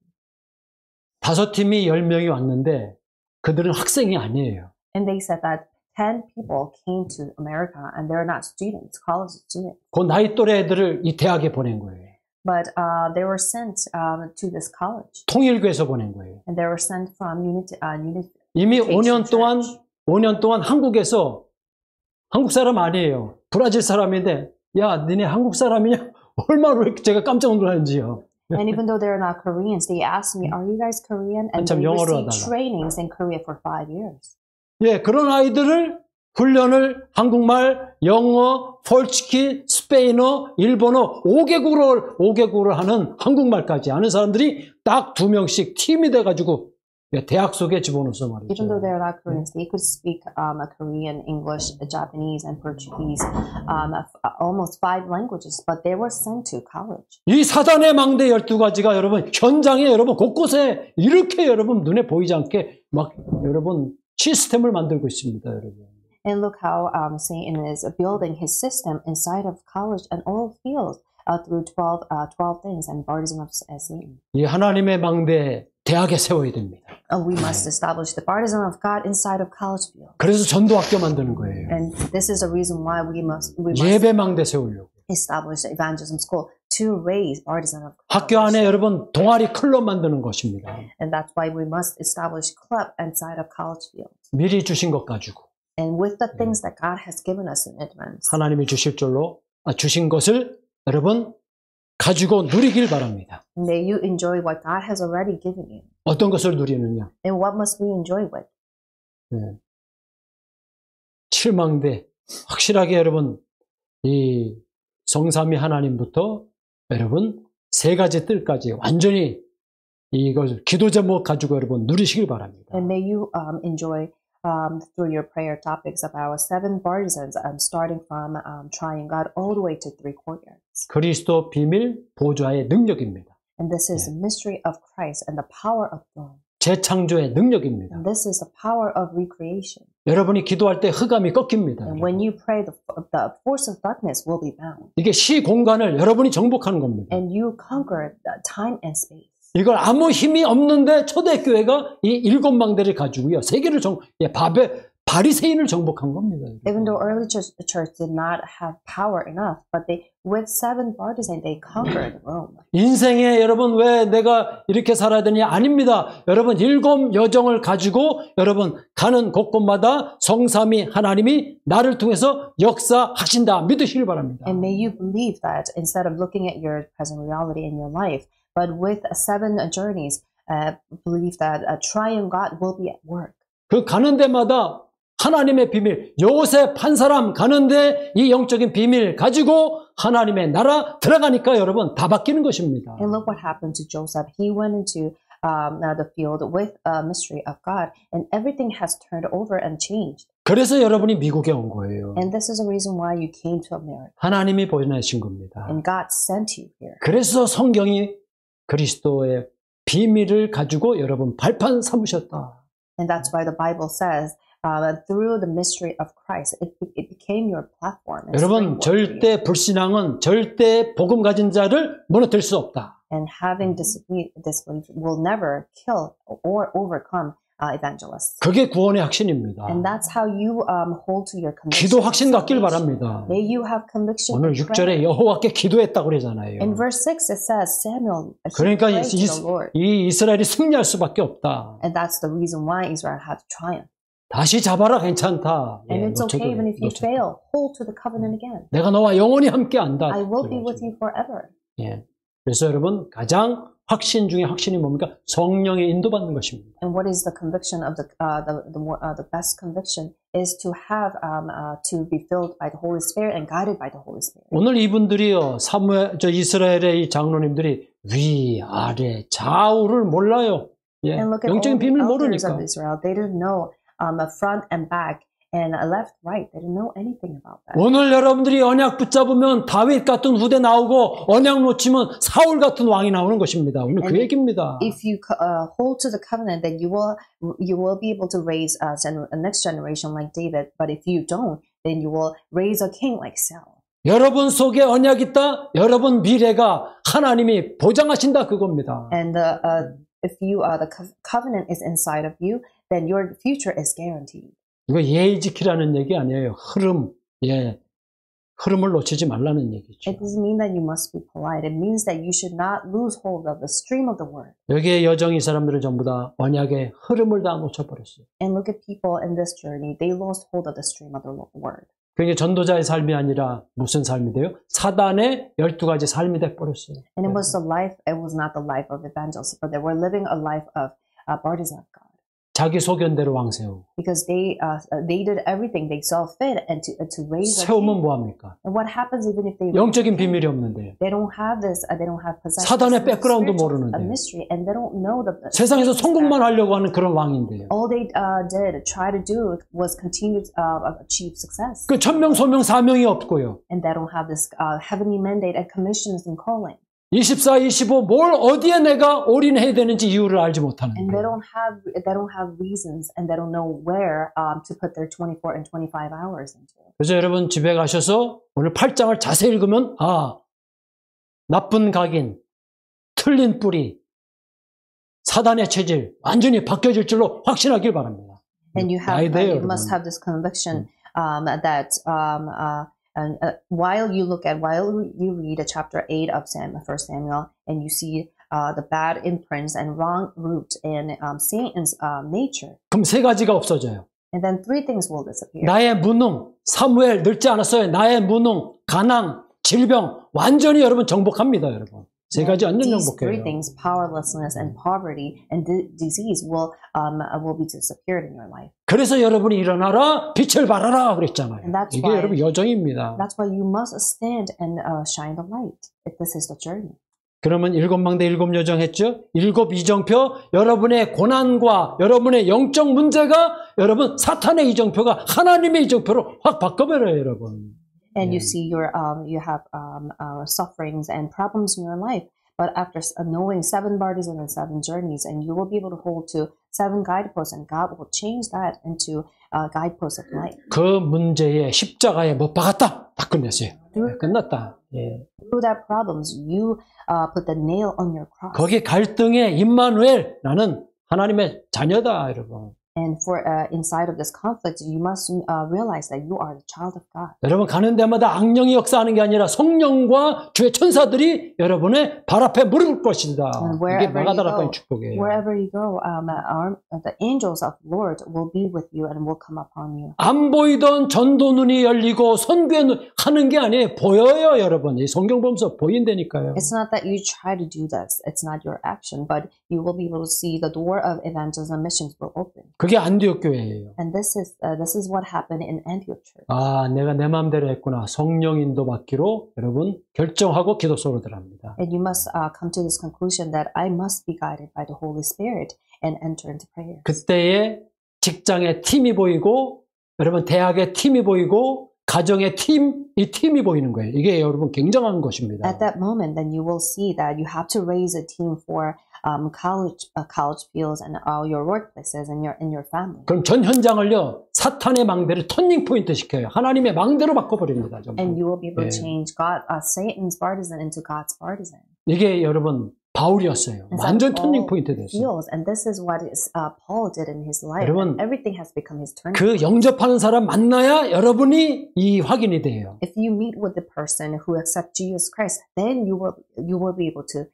[SPEAKER 1] 5팀이 10명이 왔는데 그들은 학생이 아니에요.
[SPEAKER 2] And they said that 10 people came to America and they're not students, college students.
[SPEAKER 1] 그 나이 또래 애들을 이 대학에 보낸 거예요.
[SPEAKER 2] But they were sent to this college.
[SPEAKER 1] 통일교에서 보낸 거예요.
[SPEAKER 2] And they were sent from Unity.
[SPEAKER 1] 이미 5년 동안 한국에서 한국 사람 아니에요. 브라질 사람인데 야, 니네 한국 사람이냐? 얼마나 제가 깜짝 놀랐는지요.
[SPEAKER 2] And even though they're not Koreans, they asked me, "Are you guys Korean?" And they received trainings in Korea for 5 years.
[SPEAKER 1] 예, 그런 아이들을 훈련을 한국말, 영어, 폴치키, 스페인어, 일본어 5개국어를 하는 한국말까지 아는 사람들이 딱 2명씩 팀이 돼가지고 대학 속에 집어넣어서 말이죠.
[SPEAKER 2] Even though they're not Koreans, they could speak Korean, English, Japanese, and Portuguese, almost 5 languages, but they were sent to college.
[SPEAKER 1] 이 사단의 망대 12가지가 여러분 현장에 여러분 곳곳에 이렇게 여러분 눈에 보이지 않게 막 여러분 시스템을 만들고 있습니다, 여러분.
[SPEAKER 2] And look how Satan is building his system inside of college and all fields through 12 things and partisan of Satan.
[SPEAKER 1] 이 하나님의 망대 대학에 세워야 됩니다.
[SPEAKER 2] We must establish the partisan of God inside of college field.
[SPEAKER 1] 그래서 전도학교 만드는 거예요.
[SPEAKER 2] And this is the reason why we must
[SPEAKER 1] 예배 망대 세우려고.
[SPEAKER 2] establish evangelism school to raise partisan of God.
[SPEAKER 1] 학교 안에 여러분 동아리 클럽 만드는 것입니다.
[SPEAKER 2] And that's why we must establish club inside of college field.
[SPEAKER 1] 미리 주신 것 가지고.
[SPEAKER 2] And with the things that God has given us in advance.
[SPEAKER 1] 하나님이 주신 것을 여러분 가지고 누리길 바랍니다.
[SPEAKER 2] May you enjoy what God has already given you.
[SPEAKER 1] 어떤 것을 누리느냐?
[SPEAKER 2] And what must we enjoy with?
[SPEAKER 1] 네. 7망대 확실하게 여러분 이 성삼위 하나님부터 여러분 3가지 뜰까지 완전히 이걸 기도 제목 가지고 여러분 누리시길 바랍니다.
[SPEAKER 2] And may you enjoy through your prayer topics of our 7 partisans, starting from trying God all the way to 3 courtyards.
[SPEAKER 1] 그리스도 비밀 보좌의 능력입니다.
[SPEAKER 2] And this is the mystery of Christ and the power of God.
[SPEAKER 1] 재창조의 능력입니다.
[SPEAKER 2] And this is the power of recreation.
[SPEAKER 1] 여러분이 기도할 때 흑암이 꺾입니다.
[SPEAKER 2] And when you pray, the force of darkness will be bound.
[SPEAKER 1] 이게 시공간을 여러분이 정복하는 겁니다.
[SPEAKER 2] And you conquer the time and space.
[SPEAKER 1] 이걸 아무 힘이 없는데 초대교회가 이 일곱 망대를 가지고요. 세계를 바리새인을 정복한 겁니다.
[SPEAKER 2] Even though early church did not have power enough, but with 7 partisans, they conquered Rome.
[SPEAKER 1] 인생에 여러분 왜 내가 이렇게 살아야 되냐? 아닙니다. 여러분 일곱 여정을 가지고 여러분 가는 곳곳마다 성삼위 하나님이 나를 통해서 역사하신다. 믿으시길 바랍니다.
[SPEAKER 2] And may you believe that instead of looking at your present reality in your life, but with 7 journeys, believe that a triune God will be at work.
[SPEAKER 1] 그 가는 데마다 하나님의 비밀, 요셉 한 사람 가는데 이 영적인 비밀 가지고 하나님의 나라 들어가니까 여러분 다 바뀌는 것입니다.
[SPEAKER 2] And look what happened to Joseph. He went into the field with a mystery of God, and everything has turned over and changed.
[SPEAKER 1] 그래서 여러분이 미국에 온 거예요.
[SPEAKER 2] And this is the reason why you came to America.
[SPEAKER 1] 하나님이 보내신 겁니다.
[SPEAKER 2] And God sent you here.
[SPEAKER 1] 그래서 성경이 그리스도의 비밀을 가지고 여러분 발판 삼으셨다.
[SPEAKER 2] And that's why the Bible says, through the mystery of Christ, it became your platform.
[SPEAKER 1] 여러분 절대 불신앙은 절대 복음 가진 자를 무너뜨릴 수 없다.
[SPEAKER 2] And having disbelief will never kill or overcome evangelists.
[SPEAKER 1] 그게 구원의 확신입니다.
[SPEAKER 2] And that's how you hold to your conviction.
[SPEAKER 1] 기도 확신 갖길 바랍니다.
[SPEAKER 2] May you have conviction.
[SPEAKER 1] 오늘 6절에 여호와께 기도했다고 그러잖아요.
[SPEAKER 2] In verse 6 it says Samuel
[SPEAKER 1] 그러니까
[SPEAKER 2] prayed to the Lord.
[SPEAKER 1] 이 이스라엘이 승리할 수밖에 없다.
[SPEAKER 2] And that's the reason why Israel had to triumph.
[SPEAKER 1] 다시 잡아라 괜찮다.
[SPEAKER 2] And it's okay even if you fail, hold to the covenant again.
[SPEAKER 1] 내가 너와 영원히 함께한다.
[SPEAKER 2] I will be with you forever.
[SPEAKER 1] 예. 그래서 여러분 가장 확신 중에 확신이 뭡니까? 성령의 인도받는 것입니다.
[SPEAKER 2] And what is the conviction of the best conviction is to have to be filled by the Holy Spirit and guided by the Holy Spirit.
[SPEAKER 1] 오늘 이분들이요 이스라엘의 이 장로님들이 위, 아래, 좌우를 몰라요. 예.
[SPEAKER 2] And look at
[SPEAKER 1] 영적인
[SPEAKER 2] all the
[SPEAKER 1] 비밀
[SPEAKER 2] elders
[SPEAKER 1] 모르니까.
[SPEAKER 2] of Israel. They didn't know front and back and left, right. They didn't know anything about that.
[SPEAKER 1] 오늘 여러분들이 언약 붙잡으면 다윗 같은 후대 나오고 언약 놓치면 사울 같은 왕이 나오는 것입니다. 오늘 그 얘기입니다.
[SPEAKER 2] If you hold to the covenant, then you will be able to raise a next generation like David. But if you don't, then you will raise a king like Saul.
[SPEAKER 1] 여러분 속에 언약 있다. 여러분 미래가 하나님이 보장하신다 그겁니다.
[SPEAKER 2] And if the covenant is inside of you, then your future is guaranteed.
[SPEAKER 1] 이거 예의 지키라는 얘기 아니에요. 흐름을 놓치지 말라는 얘기죠.
[SPEAKER 2] It doesn't mean that you must be polite. It means that you should not lose hold of the stream of the word.
[SPEAKER 1] 여기에 여정이 사람들은 전부 다 언약의 흐름을 다 놓쳐버렸어요.
[SPEAKER 2] And look at people in this journey. They lost hold of the stream of the word.
[SPEAKER 1] 그게 전도자의 삶이 아니라 무슨 삶이 돼요? 사단의 12가지 삶이 돼버렸어요.
[SPEAKER 2] And it was not the life of evangelists, but they were living a life of partisan of God.
[SPEAKER 1] 자기 소견대로 왕 세우고.
[SPEAKER 2] Because they did everything they saw fit and to raise a
[SPEAKER 1] 세우면
[SPEAKER 2] king.
[SPEAKER 1] 뭐합니까?
[SPEAKER 2] And what happens even if they
[SPEAKER 1] 영적인 비밀이 없는데.
[SPEAKER 2] they don't have possession.
[SPEAKER 1] 사단의 백그라운드 모르는데.
[SPEAKER 2] A mystery, and they don't know the
[SPEAKER 1] 세상에서 성공만 하려고 하는 그런 왕인데요.
[SPEAKER 2] all they try to do was continue to achieve success.
[SPEAKER 1] 그 천명 소명 사명이 없고요.
[SPEAKER 2] And they don't have this heavenly mandate and commissions and calling.
[SPEAKER 1] 24, 25 뭘 어디에 내가 올인해야 되는지 이유를 알지 못하는
[SPEAKER 2] And
[SPEAKER 1] 거예요.
[SPEAKER 2] they don't have reasons, and they don't know where to put their 24 and 25 hours into.
[SPEAKER 1] 그래서 여러분 집에 가셔서 오늘 8장을 자세히 읽으면 나쁜 각인, 틀린 뿌리, 사단의 체질 완전히 바뀌어질 줄로 확신하길 바랍니다.
[SPEAKER 2] And you must have this conviction that while you read chapter 8 of 1 Samuel, and you see the bad imprints and wrong root in Satan's nature,
[SPEAKER 1] 그럼 세 가지가 없어져요.
[SPEAKER 2] and then 3 things will disappear.
[SPEAKER 1] 나의 무능, 사무엘 늙지 않았어요. 나의 무능, 가난, 질병 완전히 여러분 정복합니다, 여러분. 세 가지 완전
[SPEAKER 2] These 3
[SPEAKER 1] 정복해요.
[SPEAKER 2] things, powerlessness and poverty and disease, will be disappeared in your life.
[SPEAKER 1] 그래서 여러분이 일어나라, 빛을 발하라 그랬잖아요.
[SPEAKER 2] And that's
[SPEAKER 1] 이게
[SPEAKER 2] why-
[SPEAKER 1] 여러분 여정입니다.
[SPEAKER 2] That's why you must stand and shine the light. If this is the journey.
[SPEAKER 1] 그러면 7망대 7여정 했죠? 7 이정표, 여러분의 고난과 여러분의 영적 문제가 여러분 사탄의 이정표가 하나님의 이정표로 확 바꿔버려요, 여러분.
[SPEAKER 2] And you see you have sufferings and problems in your life, But after knowing 7 baptisms and 7 journeys, and you will be able to hold to 7 guideposts, and God will change that into guideposts of life.
[SPEAKER 1] 그 문제에 십자가에 못 박았다. 다 끝냈어요. 끝났다. 예.
[SPEAKER 2] Through that problems, you put the nail on your cross.
[SPEAKER 1] 거기 갈등에 임마누엘, 나는 하나님의 자녀다, 여러분.
[SPEAKER 2] And for inside of this conflict, you must realize that you are the child of God.
[SPEAKER 1] 여러분 가는 데마다 악령이 역사하는 게 아니라 성령과 주의 천사들이 여러분의 발 앞에 무릎 것이다. 이게 마가다락방의 축복이에요.
[SPEAKER 2] Wherever you go, the angels of Lord will be with you and will come upon you.
[SPEAKER 1] 안 보이던 전도 눈이 열리고 선교의 눈 하는 게 아니에요. 보여요, 여러분. 이 성경 보면서 보인다니까요.
[SPEAKER 2] It's not that you try to do this. It's not your action, but you will be able to see the door of evangelism and missions will open.
[SPEAKER 1] 그게 안디옥 교회예요.
[SPEAKER 2] And this is what happened in Antioch Church.
[SPEAKER 1] 아, 내가 내 마음대로 했구나. 성령 인도 받기로 여러분 결정하고 기도 속으로 들어갑니다.
[SPEAKER 2] And you must come to this conclusion that I must be guided by the Holy Spirit and enter into prayer.
[SPEAKER 1] 그때에 직장의 팀이 보이고 여러분 대학의 팀이 보이고 가정의 팀, 이 팀이 보이는 거예요. 이게 여러분 굉장한 것입니다.
[SPEAKER 2] At that moment, then you will see that you have to raise a team for college fields and your workplaces and in your family.
[SPEAKER 1] 그럼 전 현장을요 사탄의 망대를 터닝 포인트 시켜요. 하나님의 망대로 바꿔버립니다. 전부.
[SPEAKER 2] And you will be able to change Satan's partisan into God's partisan.
[SPEAKER 1] 이게 여러분 바울이었어요. 완전 터닝 포인트 됐어요.
[SPEAKER 2] And this is what Paul did in his life.
[SPEAKER 1] 여러분,
[SPEAKER 2] everything has become his turning.
[SPEAKER 1] 그 영접하는 사람 만나야 여러분이 이 확인이 돼요.
[SPEAKER 2] If you meet with the person who accepts Jesus Christ, then you will be able to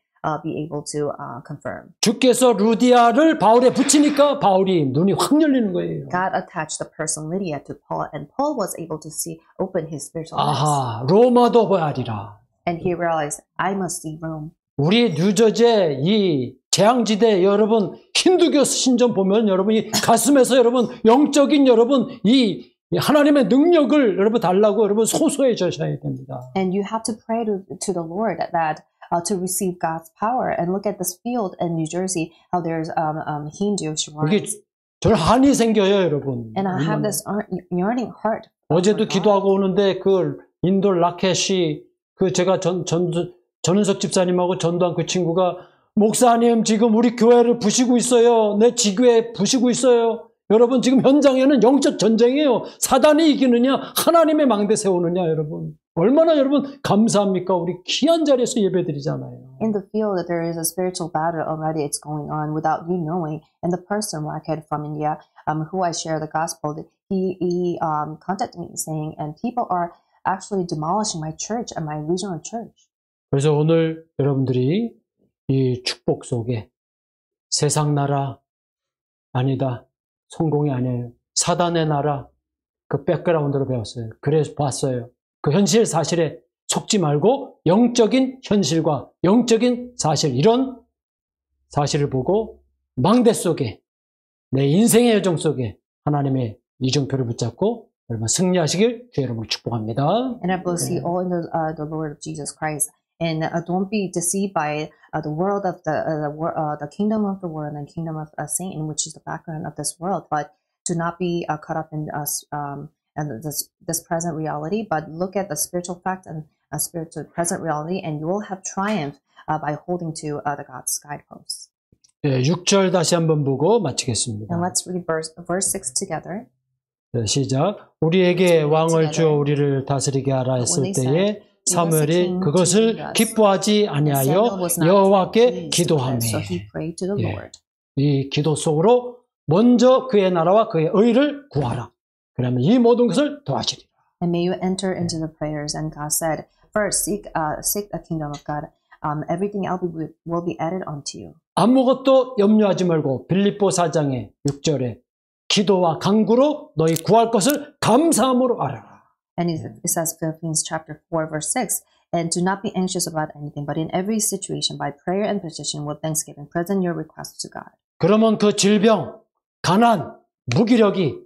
[SPEAKER 2] confirm.
[SPEAKER 1] 주께서 루디아를 바울에 붙이니까 바울이 눈이 확 열리는 거예요.
[SPEAKER 2] God attached the person Lydia to Paul, and Paul was able to open his spiritual eyes.
[SPEAKER 1] 아하, 로마도 봐야리라.
[SPEAKER 2] And he realized, I must see Rome.
[SPEAKER 1] 우리 뉴저지의 이 재앙지대 여러분 힌두교 신전 보면 여러분이 가슴에서 여러분 영적인 여러분 이 하나님의 능력을 여러분 달라고 여러분 소소해져야 됩니다.
[SPEAKER 2] And you have to pray to the Lord that to receive God's power. And look at this field in New Jersey, how there's Hindu shrines.
[SPEAKER 1] 저는 한이 생겨요, 여러분.
[SPEAKER 2] And I have this yearning heart.
[SPEAKER 1] 어제도 기도하고 오는데 그 인도 라켓이 그 제가 전은석 집사님하고 전도한 그 친구가 목사님 지금 우리 교회를 부시고 있어요. 내 지교회 부시고 있어요. 여러분 지금 현장에는 영적 전쟁이에요. 사단이 이기느냐 하나님의 망대 세우느냐 여러분. 얼마나 여러분 감사합니까? 우리 귀한 자리에서 예배드리잖아요.
[SPEAKER 2] In the field there is a spiritual battle already it's going on without you knowing. And the person Raket from India who I share the gospel, he contacted me saying, and people are actually demolishing my church and my regional church.
[SPEAKER 1] 그래서 오늘 여러분들이 이 축복 속에 세상 나라 아니다. 성공이 아니에요. 사단의 나라 그 백그라운드로 배웠어요. 그래서 봤어요. 그 현실 사실에 속지 말고 영적인 현실과 영적인 사실 이런 사실을 보고 망대 속에 내 인생의 여정 속에 하나님의 이정표를 붙잡고 여러분 승리하시길 주의 이름으로 축복합니다.
[SPEAKER 2] And I bless you all in the Lord of Jesus Christ. And don't be deceived by the world of the kingdom of the world and kingdom of Satan, which is the background of this world. But do not be caught up in this present reality. But look at the spiritual fact and spiritual present reality, and you will have triumph by holding to the God's guideposts.
[SPEAKER 1] 네, 6절 다시 한번 보고 마치겠습니다.
[SPEAKER 2] And let's read verse 6 together.
[SPEAKER 1] 네, 시작. 우리에게 왕을 주어 우리를 다스리게 하라 했을 때에 사무엘이 그것을 기뻐하지 아니하여 여호와께 기도하며 이 기도 속으로 먼저 그의 나라와 그의 의를 구하라. 그러면 이 모든 것을 도와주리라.
[SPEAKER 2] And may you enter into the prayers. And God said, first seek the kingdom of God. Everything else will be added unto you.
[SPEAKER 1] 아무것도 염려하지 말고 빌립보 4장의 6절에 기도와 간구로 너희 구할 것을 감사함으로 알아라.
[SPEAKER 2] And it says Philippians chapter 4 verse 6, and do not be anxious about anything, but in every situation by prayer and petition with thanksgiving present your requests to God.
[SPEAKER 1] 그러면 그 질병, 가난, 무기력이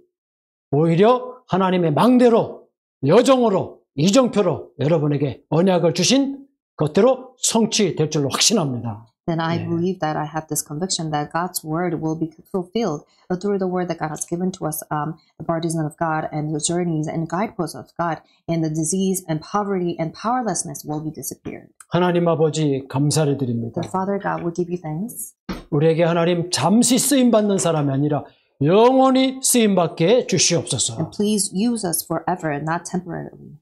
[SPEAKER 1] 오히려 하나님의 망대로, 여정으로, 이정표로 여러분에게 언약을 주신 것대로 성취될 줄로 확신합니다.
[SPEAKER 2] then I
[SPEAKER 1] 네.
[SPEAKER 2] believe that I have this conviction that God's word will be fulfilled through the word that God has given to us, the partisan of God and the journeys and guideposts of God, and the disease and poverty and powerlessness will be disappeared.
[SPEAKER 1] 하나님 아버지 감사를 드립니다.
[SPEAKER 2] The Father God will give you thanks.
[SPEAKER 1] 우리에게 하나님 잠시 쓰임받는 사람이 아니라 영원히 쓰임받게 주시옵소서.
[SPEAKER 2] And please use us forever and not temporarily.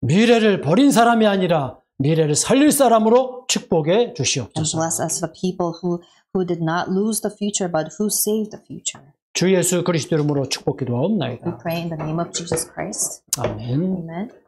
[SPEAKER 1] 미래를 버린 사람이 아니라 미래를 살릴 사람으로 축복해
[SPEAKER 2] And
[SPEAKER 1] 주시옵소서.
[SPEAKER 2] bless us the people who did not lose the future but who saved the future.
[SPEAKER 1] 주 예수 그리스도 이름으로 축복
[SPEAKER 2] We
[SPEAKER 1] 기도하옵나이다.
[SPEAKER 2] pray in the name of Jesus Christ.
[SPEAKER 1] 아멘.
[SPEAKER 2] Amen.